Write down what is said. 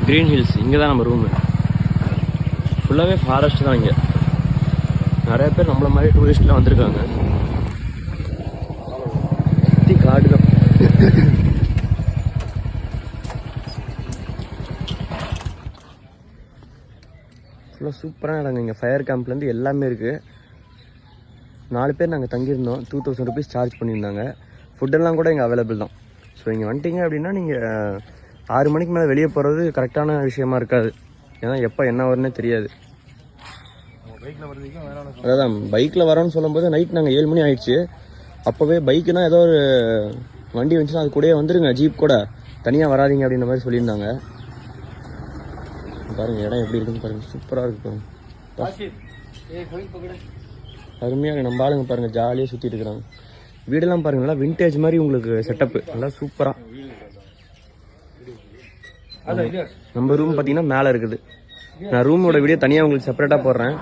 Green hills இங்கே தான் நம்ம ரூமு. ஃபுல்லாகவே ஃபாரஸ்ட் தான். இங்கே நிறைய பேர் நம்மள மாதிரி டூரிஸ்ட்லாம் வந்திருக்காங்க. சுற்றி காடு தான். ஃபுல்லாக சூப்பரான இடங்க. இங்கே ஃபயர் கேம்ப்லேருந்து எல்லாமே இருக்குது. 4 பேர் நாங்கள் தங்கியிருந்தோம். 2000 rupees சார்ஜ் பண்ணியிருந்தாங்க. ஃபுட்டெல்லாம் கூட இங்கே அவைலபிள் தான். ஸோ இங்கே வந்துட்டீங்க அப்படின்னா நீங்கள் 6 மணிக்கு மேலே வெளியே போகிறது கரெக்டான விஷயமா இருக்காது. ஏன்னா எப்போ என்ன வரும்னே தெரியாது. அதான் பைக்கில் வரோன்னு சொல்லும்போது நைட் நாங்கள் 7 மணி ஆயிடுச்சு. அப்போவே பைக்குனா ஏதோ ஒரு வண்டி வந்துச்சுன்னா அது கூடயே வந்துருங்க, ஜீப் கூட தனியாக வராதிங்க அப்படின்ற மாதிரி சொல்லியிருந்தாங்க. பாருங்கள் இடம் எப்படி இருக்குன்னு பாருங்கள். சூப்பராக இருக்கு பாருங்கள். அருமையாக இருக்குது. நம்ம ஆளுங்க பாருங்கள் ஜாலியாக சுற்றிட்டு இருக்கிறாங்க. வீடெல்லாம் பாருங்கள் நல்லா விண்டேஜ் மாதிரி உங்களுக்கு செட்டப்பு நல்லா சூப்பராக. நம்ம ரூம் பார்த்தீங்கன்னா மேலே இருக்குது. நான் ரூமோட வீடியோ தனியாக உங்களுக்கு செப்பரேட்டாக போடுறேன்.